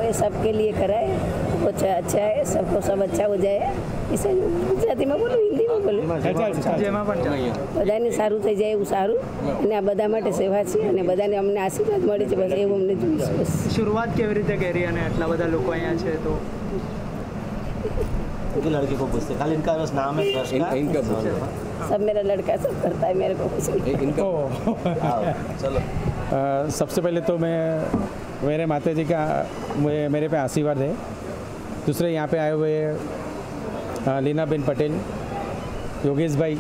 करावे, सबके लिए कराए, कुछ अच्छा है, सबको सब अच्छा हो जाए. इसे ગુજરાતીમાં બોલું, હિન્દીમાં બોલું, બધાને સારું થઈ જાય એવું સારું, અને આ બધા માટે સેવા છે અને બધાને અમને આશીર્વાદ મળે છે, બસ એવું અમને જોઈએ છે. शुरुआत કેવી રીતે કરી અને આટલા બધા લોકો અહીંયા છે તો इनके लड़के को पूछते, खाली इनका बस नाम है ट्रस्ट का, इनका सब मेरा लड़का सब करता है, मेरे को कुछ नहीं. चलो. सबसे पहले तो मैं मेरे माता जी का मेरे पे आशीर्वाद है. दूसरे यहाँ पे आए हुए लीनाबेन पटेल, योगेश भाई,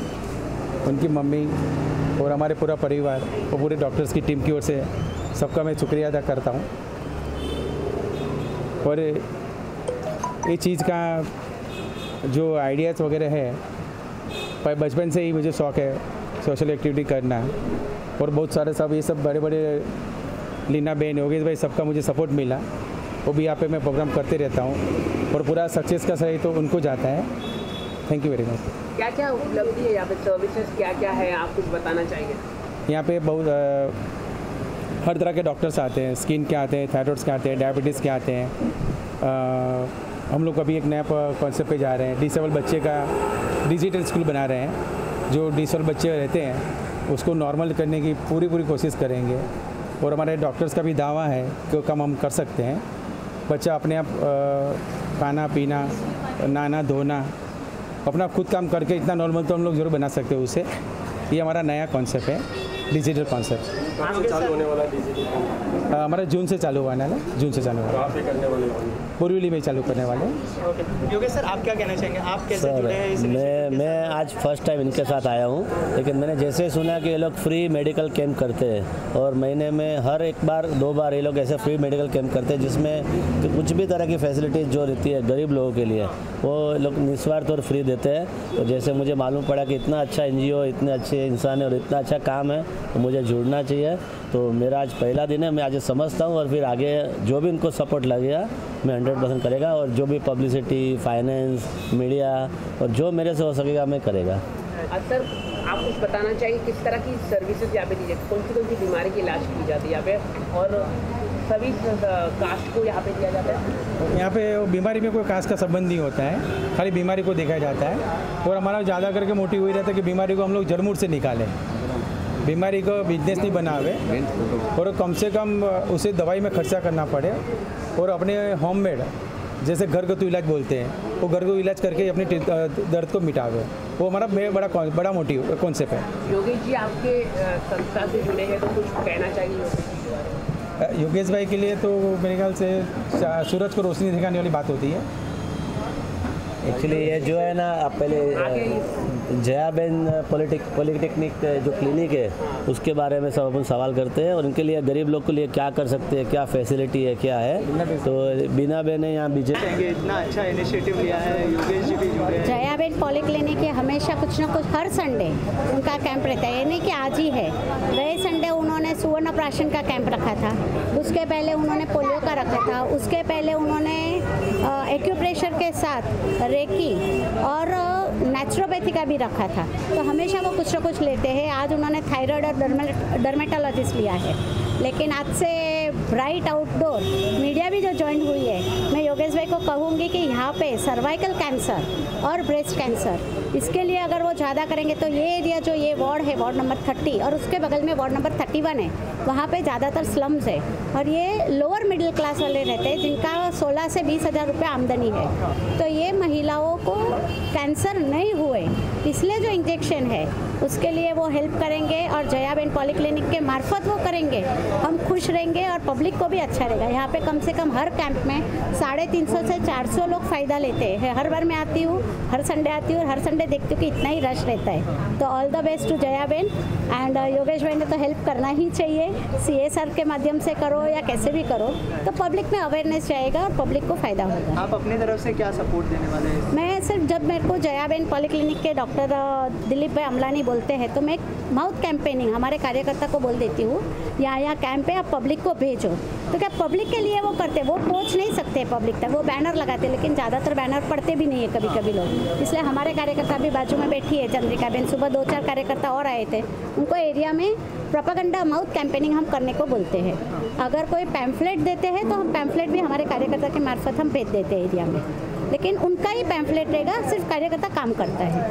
उनकी मम्मी और हमारे पूरा परिवार और पूरे डॉक्टर्स की टीम की ओर से सबका मैं शुक्रिया अदा करता हूँ. और ये चीज़ का जो आइडियाज़ वगैरह है, पर बचपन से ही मुझे शौक़ है सोशल एक्टिविटी करना, और बहुत सारे सब ये सब बड़े बड़े लीना बेन, योगेश भाई, सबका मुझे सपोर्ट मिला. वो भी यहाँ पे मैं प्रोग्राम करते रहता हूँ और पूरा सक्सेस का श्रेय तो उनको जाता है. Thank you very much. क्या क्या उपलब्धि है यहाँ पे, सर्विसेज क्या क्या है, आप कुछ बताना चाहेंगे? यहाँ पे बहुत हर तरह के डॉक्टर्स आते हैं, स्किन के आते हैं, थायराइड्स के आते हैं, डायबिटीज़ के आते हैं. हम लोग अभी एक नया कॉन्सेप्ट पे जा रहे हैं, डिसेबल बच्चे का डिजिटल स्कूल बना रहे हैं. जो डिसेबल बच्चे रहते हैं उसको नॉर्मल करने की पूरी कोशिश करेंगे. और हमारे डॉक्टर्स का भी दावा है कि कम हम कर सकते हैं. बच्चा अपने आप खाना पीना, नहाना धोना, अपना खुद काम करके इतना नॉर्मल तो हम लोग जरूर बना सकते हैं उसे. ये हमारा नया कॉन्सेप्ट है, डिजिटल कॉन्सेप्ट. चालू होने वाला डिजिटल हमारा जून से चालू हुआ है ना, जून से चालू हुआ. आप ही करने वाले बोरीवली में चालू करने वाले. योगेश सर, आप क्या कहना चाहेंगे, आप कैसे जुड़े हैं इस मैं आज फर्स्ट टाइम इनके साथ आया हूँ, लेकिन मैंने जैसे सुना कि ये लोग फ्री मेडिकल कैंप करते हैं और महीने में हर एक बार 2 बार ये लोग ऐसे फ्री मेडिकल कैंप करते हैं, जिसमें कुछ भी तरह की फैसिलिटीज़ जो रहती है गरीब लोगों के लिए वो लोग निस्वार्थ और फ्री देते हैं. तो जैसे मुझे मालूम पड़ा कि इतना अच्छा NGO, इतने अच्छे इंसान है और इतना अच्छा काम है, तो मुझे जुड़ना चाहिए. तो मेरा आज पहला दिन है, मैं आज समझता हूँ और फिर आगे जो भी इनको सपोर्ट लगेगा मैं 100% करेगा, और जो भी पब्लिसिटी, फाइनेंस, मीडिया और जो मेरे से हो सकेगा मैं करेगा. सर, आप कुछ बताना चाहिए किस तरह की सर्विसेज यहाँ पे दी जाती है, कौन सी बीमारी की इलाज की जाती है यहाँ पे, और सभी कास्ट को यहाँ पे दिया जाता है? यहाँ पे बीमारी में कोई कास्ट का संबंध नहीं होता है, खाली बीमारी को देखा जाता है. और हमारा ज़्यादा करके मोटिव वही रहता है कि बीमारी को हम लोग जड़ मूड से निकालें, बीमारी को बिजनेस नहीं बनावे और कम से कम उसे दवाई में खर्चा करना पड़े, और अपने होममेड जैसे घरगथ्थू इलाज बोलते हैं वो घरगथ्थू इलाज करके अपने दर्द को मिटावे. वो हमारा बड़ा मोटिव कॉन्सेप्ट है. योगेश जी, आपके संस्था से जुड़े हैं तो कुछ कहना चाहिए योगेश भाई के लिए तो मेरे ख्याल से सूरज को रोशनी दिखाने वाली बात होती है. एक्चुअली ये जो है ना, आप पहले जयाबेन पॉलिटेक्निक जो क्लिनिक है उसके बारे में सब अपन सवाल करते हैं, और उनके लिए गरीब लोग के लिए क्या कर सकते हैं, क्या फैसिलिटी है, क्या है. तो बीनाबेन ने यहाँ बीजेपी इतना अच्छा इनिशिएटिव लिया है, योगेश जी भी जुड़े हैं. जयाबेन पॉलिक्लिनिक के हमेशा कुछ ना कुछ हर संडे उनका कैंप रहता है, ये नहीं कि आज ही है. गए संडे उन्होंने सुवर्ण प्राशन का कैंप रखा था, उसके पहले उन्होंने पोलियो का रखा था, उसके पहले उन्होंने एक्यूप्रेशर के साथ रेकी और नेचुरोपैथी का भी रखा था. तो हमेशा वो कुछ ना कुछ लेते हैं. आज उन्होंने थायराइड और डर्मेटोलॉजिस्ट लिया है. लेकिन आज से ब्राइट आउटडोर मीडिया भी जो ज्वाइन हुई है, मैं योगेश भाई को कहूँगी कि यहाँ पे सर्वाइकल कैंसर और ब्रेस्ट कैंसर, इसके लिए अगर वो ज़्यादा करेंगे तो ये एरिया जो ये वार्ड है, वार्ड नंबर 30 और उसके बगल में वार्ड नंबर 31 है, वहाँ पे ज़्यादातर स्लम्स है और ये लोअर मिडिल क्लास वाले रहते हैं जिनका 16 से 20 हज़ार रुपये आमदनी है. तो ये महिलाओं को कैंसर नहीं हुए इसलिए जो इंजेक्शन है उसके लिए वो हेल्प करेंगे, और जयाबेन पॉलिक्लिनिक के मार्फत वो करेंगे. हम खुश रहेंगे और पब्लिक को भी अच्छा रहेगा. यहाँ पे कम से कम हर कैंप में 350 से 400 लोग फ़ायदा लेते हैं. हर बार मैं आती हूँ, हर संडे आती हूँ और हर संडे देखती हूँ कि इतना ही रश रहता है. तो all the best to Jayaben and Yogesh भाई ने तो हेल्प करना ही चाहिए. CSR के माध्यम से करो या कैसे भी करो तो पब्लिक में अवेयरनेस जाएगा और पब्लिक को फ़ायदा होगा. आप अपनी तरफ से क्या सपोर्ट देने वाले हैं? मैं सिर्फ जब मेरे को जयाबेन पॉलिक्लिनिक के डॉक्टर दिलीप भाई अमलानी बोलते हैं तो मैं माउथ कैंपेनिंग हमारे कार्यकर्ता को बोल देती हूँ, यहाँ कैंप है, आप पब्लिक को भेजो। तो क्या पब्लिक के लिए वो करते, वो पहुँच नहीं सकते पब्लिक तक, वो बैनर लगाते, लेकिन ज़्यादातर बैनर पढ़ते भी नहीं है कभी कभी लोग। इसलिए हमारे कार्यकर्ता भी बाजू में बैठी है चंद्रिका बेन, सुबह 2-4 कार्यकर्ता और आए थे, उनको एरिया में प्रोपेगेंडा माउथ कैंपेनिंग हम करने को बोलते हैं। अगर कोई पैम्फलेट देते हैं तो हम पैम्फलेट भी हमारे कार्यकर्ता के मार्फत हम भेज देते हैं एरिया में, लेकिन उनका ही पैम्फलेट रहेगा, सिर्फ कार्यकर्ता काम करता है।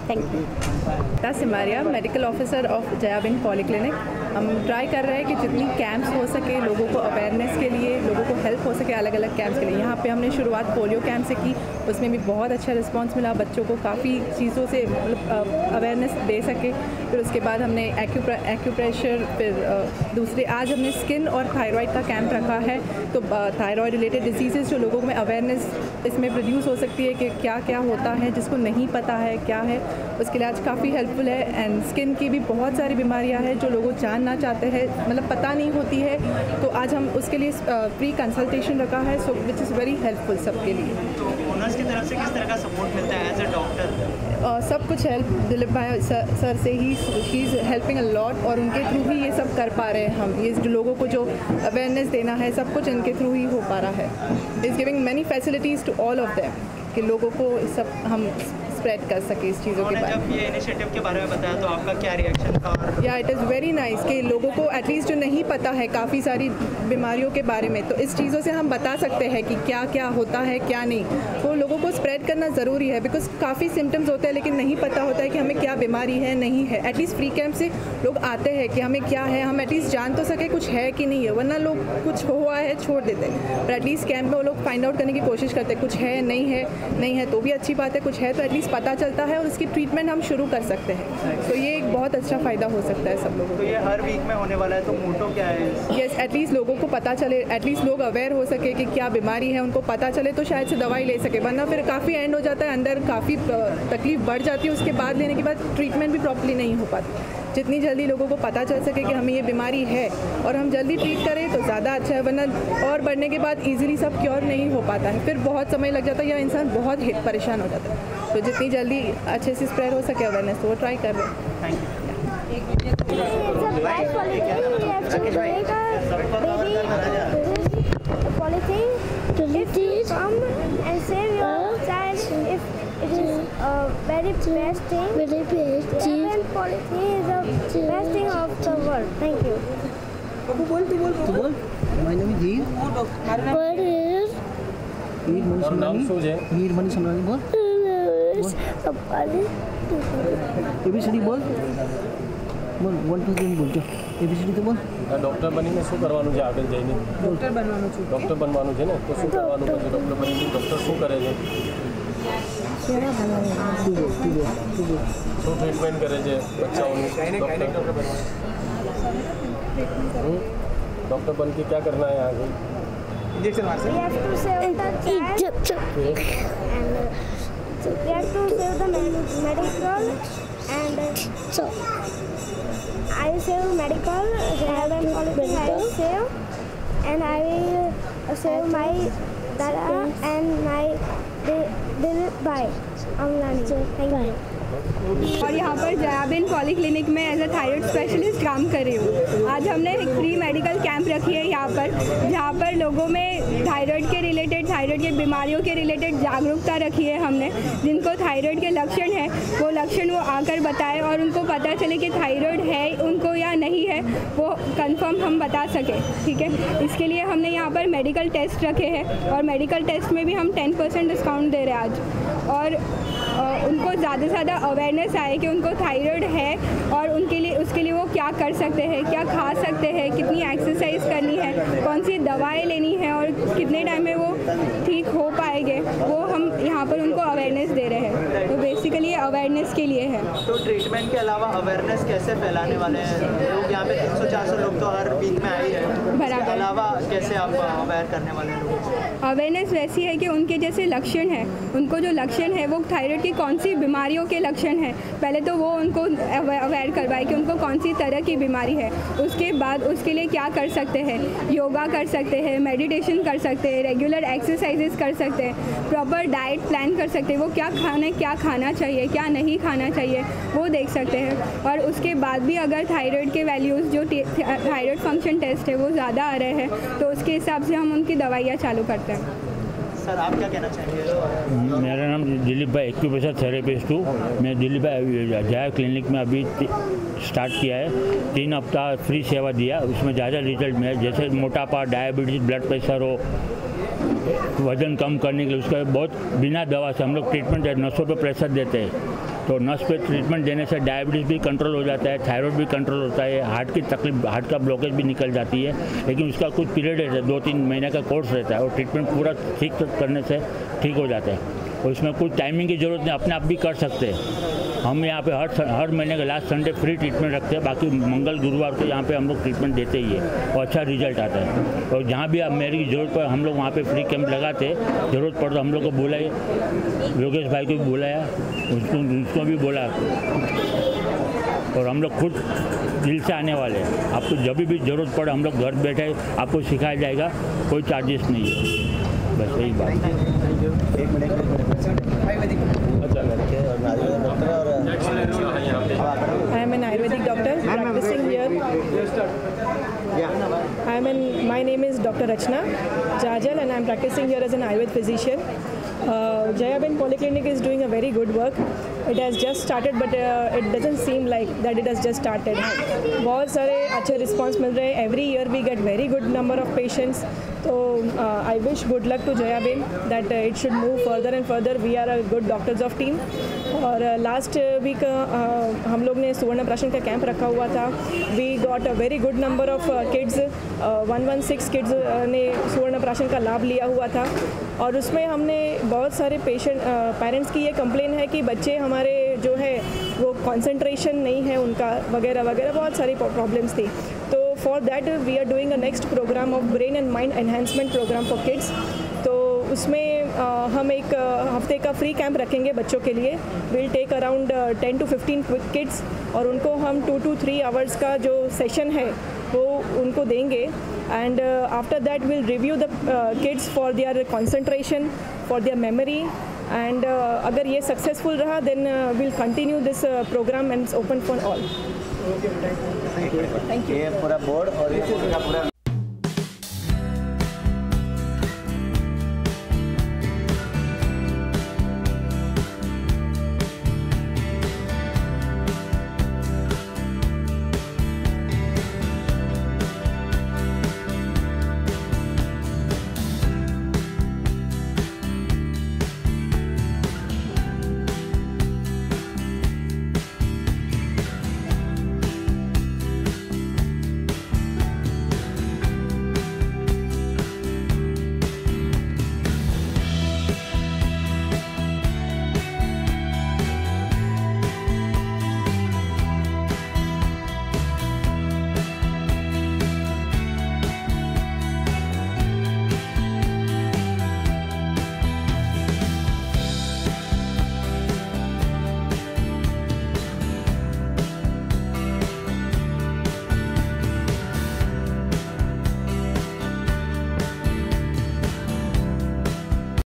Thank you. Simaria, medical officer of Jayaben polyclinic. हम ट्राई कर रहे हैं कि जितनी कैंप्स हो सके लोगों को अवेयरनेस के लिए, लोगों को हेल्प हो सके अलग अलग कैंप्स के लिए। यहाँ पे हमने शुरुआत पोलियो कैंप से की, उसमें भी बहुत अच्छा रिस्पांस मिला, बच्चों को काफ़ी चीज़ों से मतलब अवेयरनेस दे सके। फिर उसके बाद हमने एक्यूप्रेशर, फिर दूसरे आज हमने स्किन और थायराइड का कैंप रखा है। तो थायराइड रिलेटेड डिजीज़ जो लोगों में अवेयरनेस इसमें प्रोड्यूस हो सकती है कि क्या क्या होता है, जिसको नहीं पता है क्या है, उसके लिए आज काफ़ी हेल्पफुल है। एंड स्किन की भी बहुत सारी बीमारियां हैं जो लोग जानना चाहते हैं, मतलब पता नहीं होती है, तो आज हम उसके लिए फ्री कंसल्टेशन रखा है, सो विच इज़ वेरी हेल्पफुल सबके लिए। ओनर्स की तरफ से किस तरह का सपोर्ट मिलता है एज ए डॉक्टर? सब कुछ हेल्प दिलीप भाई सर से he is helping a lot, और उनके थ्रू ही ये सब कर पा रहे हैं हम। ये लोगों को जो अवेयरनेस देना है सब कुछ इनके थ्रू ही हो पा रहा है। Is giving many facilities to all of them कि लोगों को सब हम स्प्रेड कर सके इस चीज़ों के बारे में। जब ये इनिशिएटिव के बारे में बताया तो आपका क्या रिएक्शन था? या इट इज़ वेरी नाइस कि लोगों को एटलीस्ट जो नहीं पता है काफ़ी सारी बीमारियों के बारे में, तो इस चीज़ों से हम बता सकते हैं कि क्या क्या होता है क्या नहीं, वो लोगों को स्प्रेड करना ज़रूरी है। बिकॉज काफ़ी सिम्टम्स होते हैं लेकिन नहीं पता होता है कि हमें क्या बीमारी है नहीं है। एटलीस्ट फ्री कैंप से लोग आते हैं कि हमें क्या है, हम एटलीस्ट जान तो सके कुछ है कि नहीं है, वरना लोग कुछ हुआ है छोड़ देते हैं। पर एटलीस्ट कैंप में वो लोग फाइंड आउट करने की कोशिश करते हैं, कुछ है नहीं है तो भी अच्छी बात है, कुछ है तो एटलीस्ट पता चलता है और उसकी ट्रीटमेंट हम शुरू कर सकते हैं। तो ये एक बहुत अच्छा फ़ायदा हो सकता है सब लोगों को। तो ये हर वीक में होने वाला है, तो मोटो क्या है? यस, एटलीस्ट लोगों को पता चले, एटलीस्ट लोग अवेयर हो सके कि क्या बीमारी है, उनको पता चले तो शायद से दवाई ले सके, वरना फिर काफ़ी एंड हो जाता है, अंदर काफ़ी तकलीफ बढ़ जाती है, उसके बाद लेने के बाद ट्रीटमेंट भी प्रॉपर्ली नहीं हो पाती। जितनी जल्दी लोगों को पता चल सके कि हमें ये बीमारी है और हम जल्दी ट्रीट करें तो ज़्यादा अच्छा है, वरना और बढ़ने के बाद ईजिली सब क्योर नहीं हो पाता है, फिर बहुत समय लग जाता है या इंसान बहुत परेशान हो जाता है। तो जितनी जल्दी अच्छे से स्प्रेड हो सके अवेयरनेस, तो वो ट्राई कर रहे हैं। It is a very best thing. Very best thing. Polythene is the best thing of the world. Thank you. My name is Jeet. What is? Mir money सुनानी बोल। ABCD बोल। બોલ 1 2 3 બોલ જો ABCD તો બોલ। ડૉક્ટર બનીને શું કરવાનું છે આગળ જઈને? ડૉક્ટર બનવાનું છે ને, તો શું કરવાનું છે? ડૉક્ટર બનીને ડૉક્ટર શું કરે છે? શું ટ્રીટમેન્ટ કરે છે બચ્ચાઓની? डॉक्टर बन के क्या करना है आगे? इंजेक्शन मार We have to save the child and we have to save the medical and so I will save medical, I will save and I will save my dada and my bye. Thank you. और यहाँ पर जयाबिन polyclinic में as a thyroid specialist काम कर रही हूँ। आज हमने एक फ्री मेडिकल कैंप रखी है यहाँ पर, जहाँ पर लोगों में थायराइड के रिलेटेड, थायराइड की बीमारियों के रिलेटेड जागरूकता रखी है हमने। जिनको थायराइड के लक्षण है वो लक्षण वो आकर बताए और उनको पता चले कि थायराइड है उनको या नहीं है, वो कंफर्म हम बता सकें। ठीक है, इसके लिए हमने यहाँ पर मेडिकल टेस्ट रखे हैं और मेडिकल टेस्ट में भी हम 10% डिस्काउंट दे रहे हैं आज। और उनको ज़्यादा से ज़्यादा अवेयरनेस आए कि उनको थायराइड है और उनके लिए उसके लिए वो क्या कर सकते हैं, क्या खा सकते हैं, कितनी एक्सरसाइज करनी है, कौन सी दवाएं लेनी है और कितने टाइम में वो ठीक हो पाएंगे, वो हम यहाँ पर उनको अवेयरनेस दे रहे हैं। तो बेसिकली ये अवेयरनेस के लिए है। तो ट्रीटमेंट के अलावा अवेयरनेस कैसे फैलाने वाले हैं लोग? यहाँ पे 300-400 लोग तो हर वीक में आ ही रहे हैं। बराबर। अलावा कैसे आप अवेयर करने वाले लोगों को? अवेयरनेस वैसी है कि उनके जैसे लक्षण है, उनको जो लक्षण है वो थायराइड की कौन सी बीमारियों के लक्षण हैं, पहले तो वो उनको अवेयर करवाए कि उनको कौन सी तरह की बीमारी है। उसके बाद उसके लिए क्या कर सकते हैं, योगा कर सकते हैं, मेडिटेशन कर सकते हैं, रेगुलर एक्सरसाइजेस कर सकते हैं, प्रॉपर डाइट प्लान कर सकते हैं, वो क्या खाना चाहिए, क्या नहीं खाना चाहिए वो देख सकते हैं। और उसके बाद भी अगर थायराइड के वैल्यूज़ जो थायराइड फंक्शन टेस्ट है वो ज़्यादा आ रहे हैं तो उसके हिसाब से हम उनकी दवाइयाँ चालू करते हैं। सर आप क्या कहना चाहेंगे? मेरा नाम दिलीप भाई, एक्यूप्रेशर थेरेपिस्ट हूँ। मैं दिलीप भाई जया क्लिनिक में अभी स्टार्ट किया है। 3 हफ्ता फ्री सेवा दिया, उसमें ज़्यादा रिजल्ट मिला। जैसे मोटापा, डायबिटीज़, ब्लड प्रेशर हो, वज़न कम करने के लिए उसका बहुत बिना दवा से हम लोग ट्रीटमेंट नसों पे प्रेशर देते हैं। तो नस पे ट्रीटमेंट देने से डायबिटीज़ भी कंट्रोल हो जाता है, थायराइड भी कंट्रोल होता है, हार्ट की तकलीफ, हार्ट का ब्लॉकेज भी निकल जाती है। लेकिन उसका कुछ पीरियड रहता है, 2-3 महीने का कोर्स रहता है और ट्रीटमेंट पूरा ठीक करने से ठीक हो जाता है। और इसमें कुछ टाइमिंग की ज़रूरत नहीं, अपने आप भी कर सकते हैं। हम यहाँ पे हर महीने के लास्ट संडे फ्री ट्रीटमेंट रखते हैं। बाकी मंगल गुरुवार को यहाँ पे हम लोग ट्रीटमेंट देते ही है और अच्छा रिजल्ट आता है। और जहाँ भी अब मेरी ज़रूरत पड़े हम लोग वहाँ पे फ्री कैंप लगाते हैं। ज़रूरत पड़े तो हम लोग को बुलाए, योगेश भाई को भी बुलाया, उसको भी बोला। और हम लोग खुद दिल से आने वाले हैं। आपको जब भी ज़रूरत पड़े हम लोग घर बैठे आपको सिखाया जाएगा, कोई चार्जेस नहीं है। बस यही बात है। I am an Ayurvedic doctor practicing here. My name is Dr. Rachna Jajal and I am practicing here as an Ayurvedic physician. Jayaben Polyclinic is doing a very good work. It has just started but it doesn't seem like that it has just started. बहुत सारे अच्छे response मिल रहे हैं. Every year we get very good number of patients. So I wish good luck to Jayaben that it should move further and further. We are a good doctors of team. और last week हम लोग ने सुवर्ण प्राशन का camp रखा हुआ था. We got a very good number of kids. 116 kids ने सुवर्ण प्राशन का लाभ लिया हुआ था. और उसमें हमने बहुत सारे पेरेंट्स की ये कंप्लेन है कि बच्चे हमारे जो है वो कंसंट्रेशन नहीं है उनका, वगैरह वगैरह बहुत सारी प्रॉब्लम्स थी. तो for that we are doing a next programme of brain and mind enhancement programme for kids. तो उसमें हम एक हफ्ते का फ्री कैंप रखेंगे बच्चों के लिए. Will take around 10 to 15 kids और उनको हम 2 to 3 आवर्स का जो सेशन है वो उनको देंगे. And after that will review the kids for their concentration, for their memory. And अगर ये सक्सेसफुल रहा then will continue this programme and it's open for all. Thank you. ये पूरा बोर्ड और ये पूरा